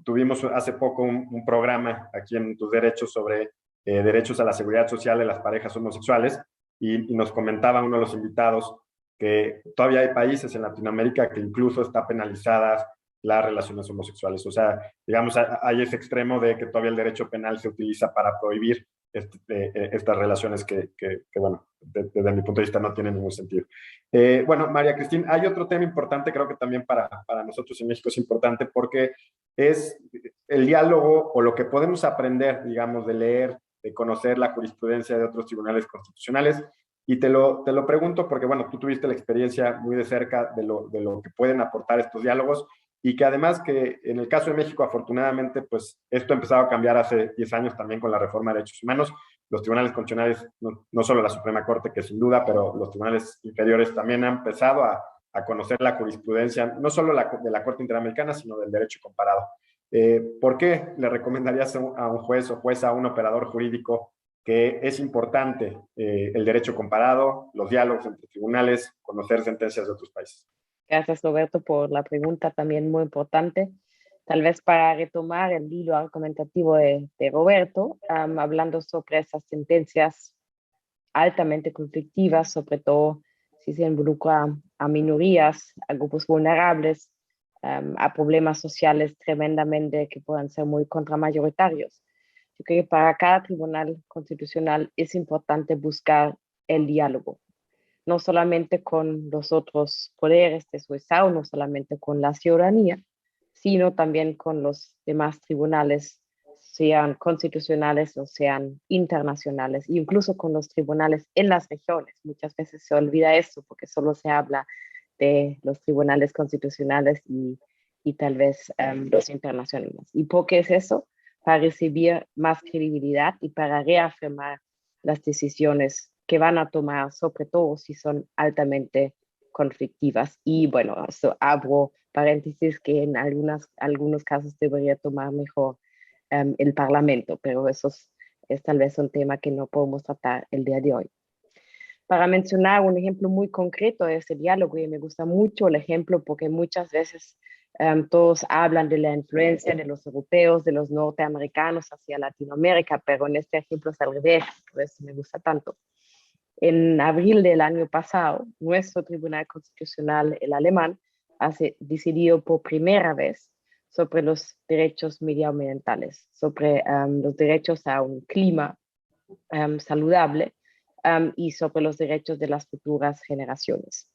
tuvimos hace poco un programa aquí en Tus Derechos sobre derechos a la seguridad social de las parejas homosexuales y nos comentaba uno de los invitados que todavía hay países en Latinoamérica que incluso está penalizadas las relaciones homosexuales. O sea, digamos, hay ese extremo de que todavía el derecho penal se utiliza para prohibir estas relaciones que bueno, desde mi punto de vista no tienen ningún sentido. Bueno, María Cristina, hay otro tema importante, creo que también para nosotros en México es importante porque es el diálogo o lo que podemos aprender, digamos, de leer, de conocer la jurisprudencia de otros tribunales constitucionales. Y te lo pregunto porque, bueno, tú tuviste la experiencia muy de cerca de lo que pueden aportar estos diálogos y que además que en el caso de México, afortunadamente, pues esto ha empezado a cambiar hace 10 años también con la reforma de derechos humanos. Los tribunales constitucionales, no solo la Suprema Corte, que sin duda, pero los tribunales inferiores también han empezado a conocer la jurisprudencia, no solo de la Corte Interamericana, sino del derecho comparado. ¿Por qué le recomendarías a un juez o jueza, a un operador jurídico, que es importante el derecho comparado, los diálogos entre tribunales, conocer sentencias de otros países? Gracias, Roberto, por la pregunta también muy importante. Tal vez para retomar el hilo argumentativo de Roberto, hablando sobre esas sentencias altamente conflictivas, sobre todo si se involucra a minorías, a grupos vulnerables, a problemas sociales tremendamente que puedan ser muy contramayoritarios. Yo creo que para cada tribunal constitucional es importante buscar el diálogo, no solamente con los otros poderes de su Estado, no solamente con la ciudadanía, sino también con los demás tribunales sean constitucionales o sean internacionales, incluso con los tribunales en las regiones. Muchas veces se olvida eso porque solo se habla de los tribunales constitucionales y tal vez los internacionales. ¿Y por qué es eso? Para recibir más credibilidad y para reafirmar las decisiones que van a tomar, sobre todo si son altamente conflictivas. Y bueno, eso abro paréntesis que en algunos casos debería tomar mejor el Parlamento, pero eso es tal vez un tema que no podemos tratar el día de hoy. Para mencionar un ejemplo muy concreto de este diálogo, y me gusta mucho el ejemplo porque muchas veces todos hablan de la influencia de los europeos, de los norteamericanos hacia Latinoamérica, pero en este ejemplo es al revés, por eso me gusta tanto. En abril del año pasado, nuestro Tribunal Constitucional, el alemán, decidió por primera vez sobre los derechos medioambientales, sobre los derechos a un clima saludable y sobre los derechos de las futuras generaciones.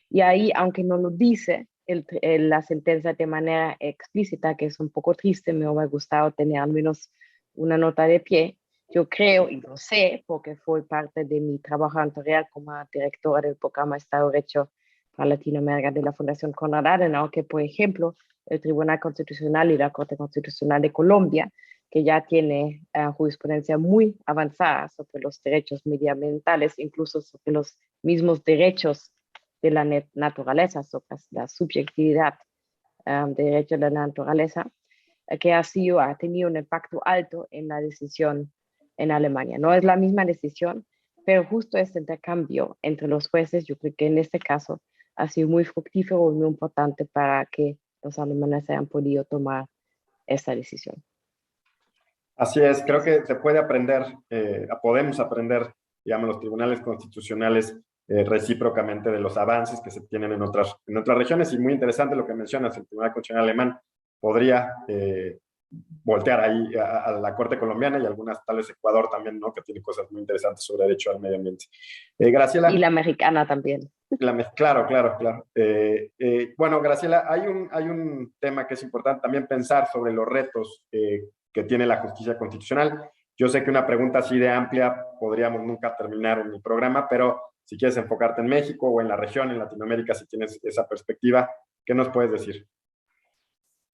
Y ahí, aunque no lo dice la sentencia de manera explícita, que es un poco triste, me hubiera gustado tener al menos una nota de pie, yo creo y lo sé porque fue parte de mi trabajo anterior como directora del programa Estado de Derecho para Latinoamérica de la Fundación Konrad Adenauer, que por ejemplo el Tribunal Constitucional y la Corte Constitucional de Colombia, que ya tiene jurisprudencia muy avanzada sobre los derechos medioambientales, incluso sobre los mismos derechos de la naturaleza, sobre la subjetividad de derechos de la naturaleza, que ha tenido un impacto alto en la decisión en Alemania. No es la misma decisión, pero justo este intercambio entre los jueces, yo creo que en este caso ha sido muy fructífero y muy importante para que los alemanes hayan podido tomar esta decisión. Así es, creo que se puede aprender, podemos aprender, digamos, los tribunales constitucionales recíprocamente de los avances que se tienen en otras regiones, y muy interesante lo que mencionas, el Tribunal Constitucional alemán podría voltear ahí a la Corte colombiana y algunas, tal vez Ecuador también, ¿no? Que tiene cosas muy interesantes sobre derecho al medio ambiente. Graciela. Y la mexicana también. Claro. Bueno, Graciela, hay un tema que es importante también pensar sobre los retos que tiene la justicia constitucional. Yo sé que una pregunta así de amplia podríamos nunca terminar en el programa, pero si quieres enfocarte en México o en la región, en Latinoamérica, si tienes esa perspectiva, ¿qué nos puedes decir?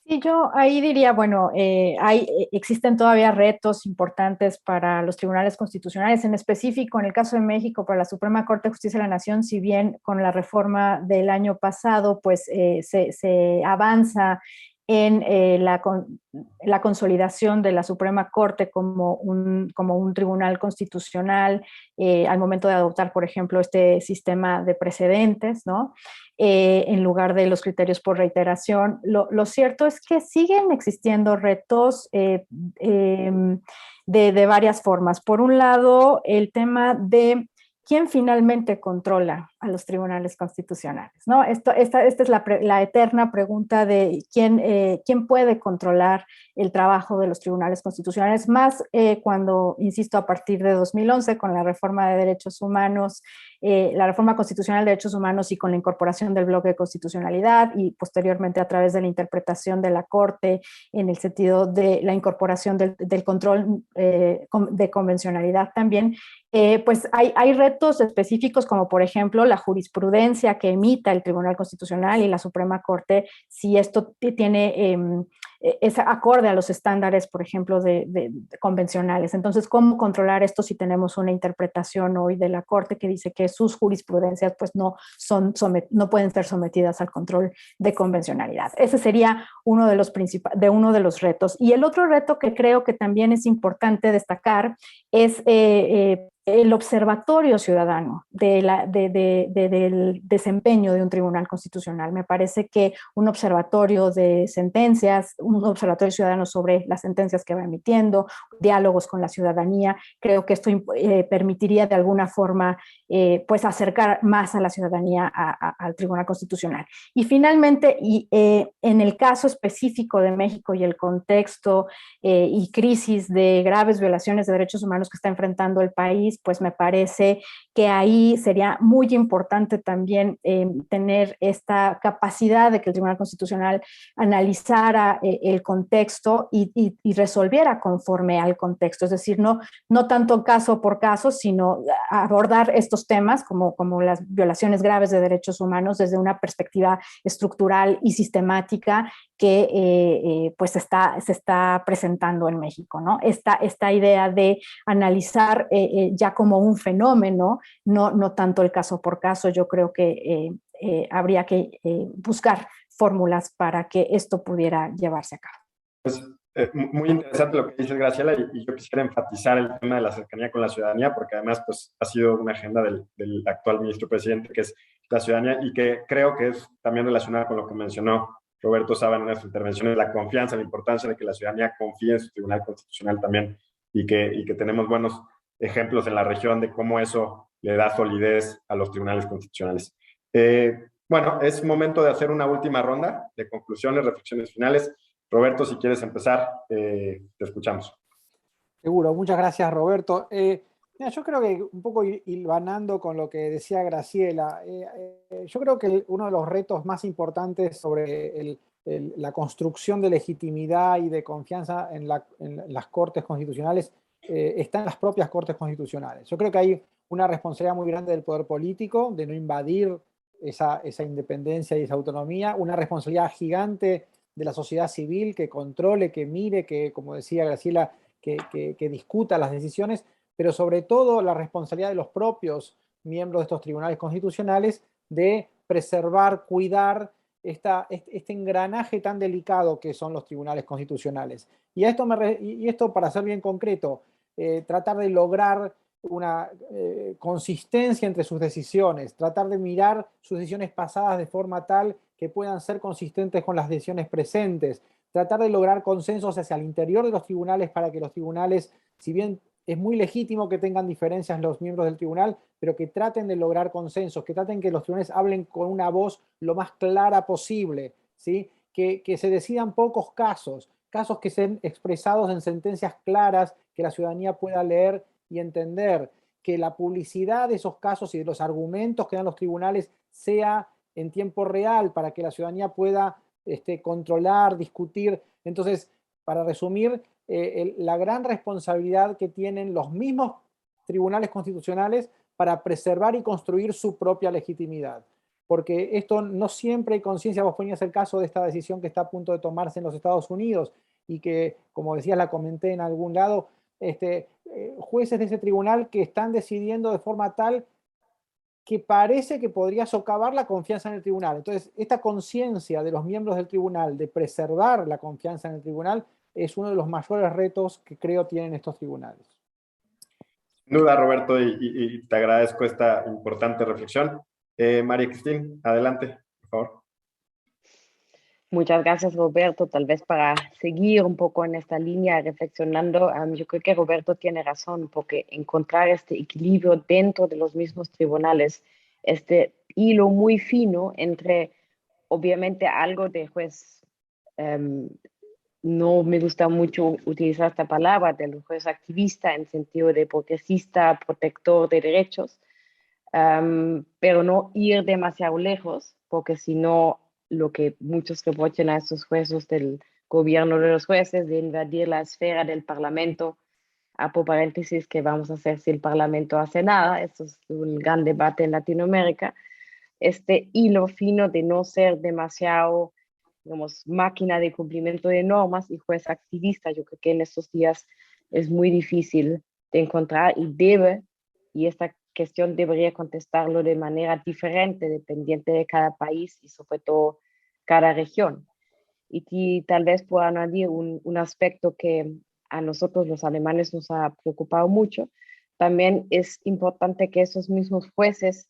Sí, yo ahí diría, bueno, existen todavía retos importantes para los tribunales constitucionales, en específico en el caso de México, para la Suprema Corte de Justicia de la Nación, si bien con la reforma del año pasado, pues se avanza en la consolidación de la Suprema Corte como un tribunal constitucional al momento de adoptar, por ejemplo, este sistema de precedentes, ¿no? En lugar de los criterios por reiteración. Lo cierto es que siguen existiendo retos de varias formas. Por un lado, el tema de quién finalmente controla a los tribunales constitucionales, ¿no? Esta es la eterna pregunta de quién puede controlar el trabajo de los tribunales constitucionales, más cuando, insisto, a partir de 2011, con la reforma de derechos humanos, la reforma constitucional de derechos humanos y con la incorporación del bloque de constitucionalidad y posteriormente a través de la interpretación de la Corte en el sentido de la incorporación del control de convencionalidad también, pues hay retos específicos como por ejemplo la jurisprudencia que emita el Tribunal Constitucional y la Suprema Corte, si esto es acorde a los estándares, por ejemplo, de convencionales. Entonces, ¿cómo controlar esto si tenemos una interpretación hoy de la Corte que dice que sus jurisprudencias pues no pueden ser sometidas al control de convencionalidad? Ese sería uno de los retos. Y el otro reto que creo que también es importante destacar es el observatorio ciudadano del desempeño de un tribunal constitucional. Me parece que un observatorio de sentencias, un observatorio ciudadano sobre las sentencias que va emitiendo, diálogos con la ciudadanía, creo que esto permitiría de alguna forma pues acercar más a la ciudadanía al Tribunal Constitucional. Y finalmente, en el caso específico de México y el contexto y crisis de graves violaciones de derechos humanos que está enfrentando el país, país, pues me parece que ahí sería muy importante también tener esta capacidad de que el Tribunal Constitucional analizara el contexto y resolviera conforme al contexto, es decir, no tanto caso por caso, sino abordar estos temas como las violaciones graves de derechos humanos desde una perspectiva estructural y sistemática que pues se está presentando en México, ¿no? Esta idea de analizar ya como un fenómeno, no tanto el caso por caso, yo creo que habría que buscar fórmulas para que esto pudiera llevarse a cabo. Pues muy interesante lo que dices, Graciela, y yo quisiera enfatizar el tema de la cercanía con la ciudadanía, porque además pues, ha sido una agenda del actual ministro presidente, que es la ciudadanía, y que creo que es también relacionada con lo que mencionó Roberto Saba en una de sus intervenciones, la confianza, la importancia de que la ciudadanía confíe en su Tribunal Constitucional también, y que tenemos buenos ejemplos en la región de cómo eso le da solidez a los tribunales constitucionales. Bueno, es momento de hacer una última ronda de conclusiones, reflexiones finales. Roberto, si quieres empezar, te escuchamos. Seguro, muchas gracias, Roberto. Mira, yo creo que un poco hilvanando con lo que decía Graciela, yo creo que uno de los retos más importantes sobre la construcción de legitimidad y de confianza en las Cortes Constitucionales está en las propias Cortes Constitucionales. Yo creo que hay una responsabilidad muy grande del poder político de no invadir esa independencia y esa autonomía, una responsabilidad gigante de la sociedad civil que controle, que mire, que, como decía Graciela, que discuta las decisiones, pero sobre todo la responsabilidad de los propios miembros de estos tribunales constitucionales de preservar, cuidar este engranaje tan delicado que son los tribunales constitucionales. Y esto para ser bien concreto, tratar de lograr una consistencia entre sus decisiones, tratar de mirar sus decisiones pasadas de forma tal que puedan ser consistentes con las decisiones presentes, tratar de lograr consensos hacia el interior de los tribunales para que los tribunales, si bien es muy legítimo que tengan diferencias los miembros del tribunal, pero que traten de lograr consensos, que traten que los tribunales hablen con una voz lo más clara posible, ¿sí? Que se decidan pocos casos que sean expresados en sentencias claras, que la ciudadanía pueda leer y entender, que la publicidad de esos casos y de los argumentos que dan los tribunales sea en tiempo real para que la ciudadanía pueda controlar, discutir. Entonces, para resumir, la gran responsabilidad que tienen los mismos tribunales constitucionales para preservar y construir su propia legitimidad. Porque esto no siempre hay conciencia. Vos ponías el caso de esta decisión que está a punto de tomarse en los Estados Unidos y que, como decías, la comenté en algún lado, jueces de ese tribunal que están decidiendo de forma tal que parece que podría socavar la confianza en el tribunal. Entonces, esta conciencia de los miembros del tribunal de preservar la confianza en el tribunal es uno de los mayores retos que creo tienen estos tribunales. Sin duda, Roberto, y te agradezco esta importante reflexión. María Cristina, adelante, por favor. Muchas gracias, Roberto. Tal vez para seguir un poco en esta línea reflexionando, yo creo que Roberto tiene razón, porque encontrar este equilibrio dentro de los mismos tribunales, este hilo muy fino entre, obviamente, algo de juez, no me gusta mucho utilizar esta palabra, del juez activista en sentido de progresista, protector de derechos, pero no ir demasiado lejos, porque si no, lo que muchos reprochan a estos jueces del gobierno de los jueces, de invadir la esfera del Parlamento, por paréntesis, ¿qué vamos a hacer si el Parlamento hace nada? Esto es un gran debate en Latinoamérica. Este hilo fino de no ser demasiado, digamos, máquina de cumplimiento de normas y juez activista, yo creo que en estos días es muy difícil de encontrar y esta cuestión debería contestarlo de manera diferente, dependiente de cada país y sobre todo cada región. Y tal vez pueda añadir un aspecto que a nosotros los alemanes nos ha preocupado mucho. También es importante que esos mismos jueces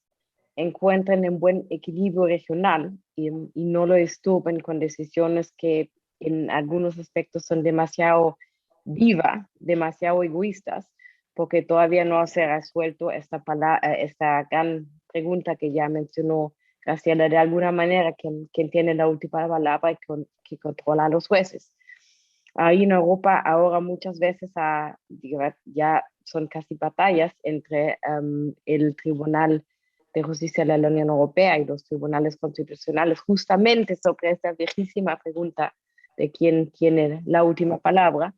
encuentren un buen equilibrio regional y no lo disturben con decisiones que en algunos aspectos son demasiado demasiado egoístas, porque todavía no se ha resuelto esta gran pregunta que ya mencionó Graciela, de alguna manera, ¿quién tiene la última palabra y que controla a los jueces? ahí en Europa ahora muchas veces ya son casi batallas entre el Tribunal de Justicia de la Unión Europea y los tribunales constitucionales, justamente sobre esta viejísima pregunta de quién tiene la última palabra.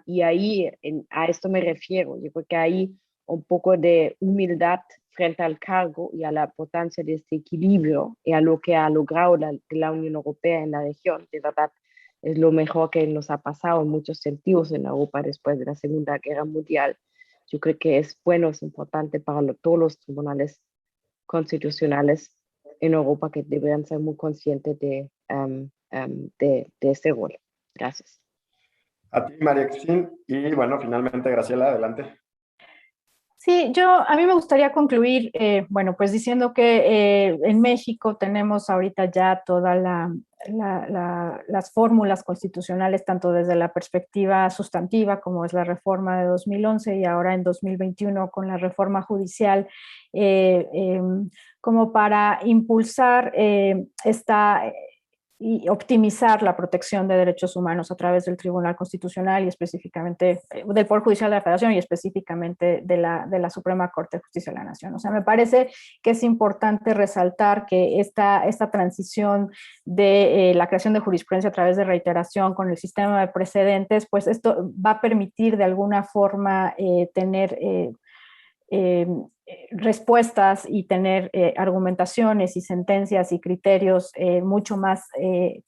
Y ahí, a esto me refiero, yo creo que hay un poco de humildad frente al cargo y a la importancia de este equilibrio y a lo que ha logrado la Unión Europea en la región. De verdad, es lo mejor que nos ha pasado en muchos sentidos en Europa después de la Segunda Guerra Mundial. Yo creo que es bueno, es importante para todos los tribunales constitucionales en Europa que deberían ser muy conscientes de este rol. Gracias. A ti, María Cristina. Y bueno, finalmente, Graciela, adelante. Sí, a mí me gustaría concluir, bueno, pues diciendo que en México tenemos ahorita ya todas las fórmulas constitucionales, tanto desde la perspectiva sustantiva, como es la reforma de 2011 y ahora en 2021 con la reforma judicial, como para impulsar y optimizar la protección de derechos humanos a través del Tribunal Constitucional y específicamente del Poder Judicial de la Federación y específicamente de la Suprema Corte de Justicia de la Nación. O sea, me parece que es importante resaltar que esta transición de la creación de jurisprudencia a través de reiteración con el sistema de precedentes, pues esto va a permitir de alguna forma tener respuestas y tener argumentaciones y sentencias y criterios mucho más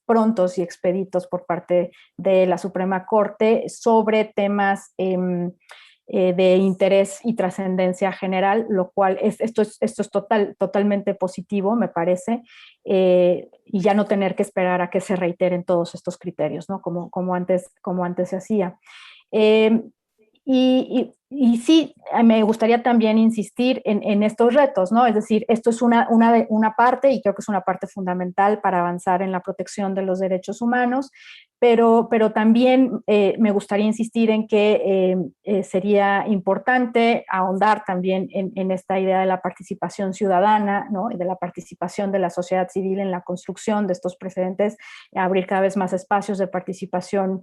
prontos y expeditos por parte de la Suprema Corte sobre temas de interés y trascendencia general, lo cual esto es totalmente positivo, me parece, y ya no tener que esperar a que se reiteren todos estos criterios, ¿no? Como antes se hacía. Y sí, me gustaría también insistir en estos retos, ¿no? Es decir, esto es una parte, y creo que es una parte fundamental para avanzar en la protección de los derechos humanos, pero también me gustaría insistir en que sería importante ahondar también en esta idea de la participación ciudadana, ¿no? Y de la participación de la sociedad civil en la construcción de estos precedentes, abrir cada vez más espacios de participación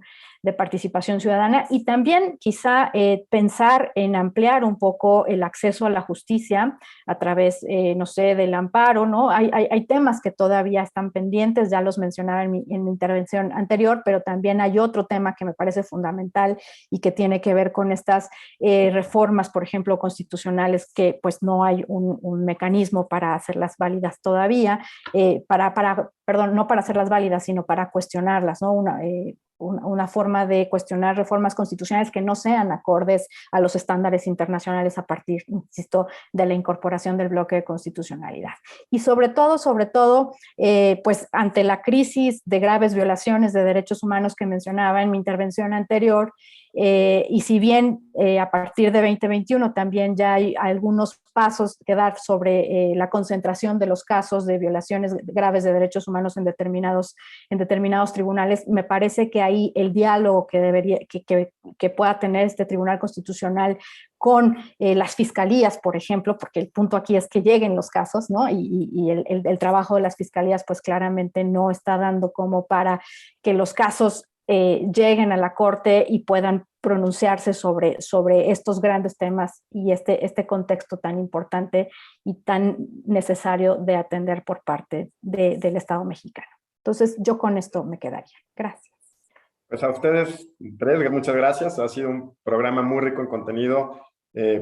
ciudadana y también quizá pensar en ampliar un poco el acceso a la justicia a través, no sé, del amparo, ¿no? Hay temas que todavía están pendientes, ya los mencionaba en mi intervención anterior, pero también hay otro tema que me parece fundamental y que tiene que ver con estas reformas, por ejemplo, constitucionales, que pues no hay un mecanismo para hacerlas válidas todavía, perdón, no para hacerlas válidas, sino para cuestionarlas, ¿no? Una forma de cuestionar reformas constitucionales que no sean acordes a los estándares internacionales a partir, insisto, de la incorporación del bloque de constitucionalidad. Y sobre todo, pues ante la crisis de graves violaciones de derechos humanos que mencionaba en mi intervención anterior, y si bien a partir de 2021 también ya hay algunos pasos que dar sobre la concentración de los casos de violaciones graves de derechos humanos en determinados tribunales, me parece que ahí el diálogo que pueda tener este Tribunal Constitucional con las fiscalías, por ejemplo, porque el punto aquí es que lleguen los casos, ¿no? Y el trabajo de las fiscalías pues claramente no está dando como para que los casos lleguen a la Corte y puedan pronunciarse sobre estos grandes temas y este contexto tan importante y tan necesario de atender por parte del Estado mexicano. Entonces, yo con esto me quedaría. Gracias. Pues a ustedes tres, muchas gracias. Ha sido un programa muy rico en contenido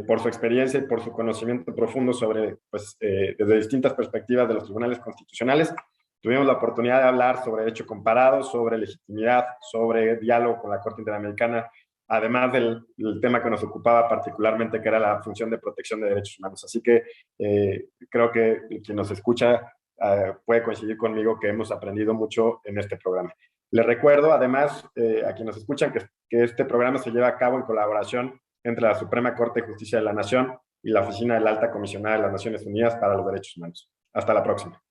por su experiencia y por su conocimiento profundo sobre, pues, desde distintas perspectivas de los tribunales constitucionales. Tuvimos la oportunidad de hablar sobre derecho comparado, sobre legitimidad, sobre diálogo con la Corte Interamericana, además del tema que nos ocupaba particularmente, que era la función de protección de derechos humanos. Así que creo que quien nos escucha puede coincidir conmigo que hemos aprendido mucho en este programa. Les recuerdo, además, a quienes nos escuchan, que este programa se lleva a cabo en colaboración entre la Suprema Corte de Justicia de la Nación y la Oficina de la Alta Comisionada de las Naciones Unidas para los Derechos Humanos. Hasta la próxima.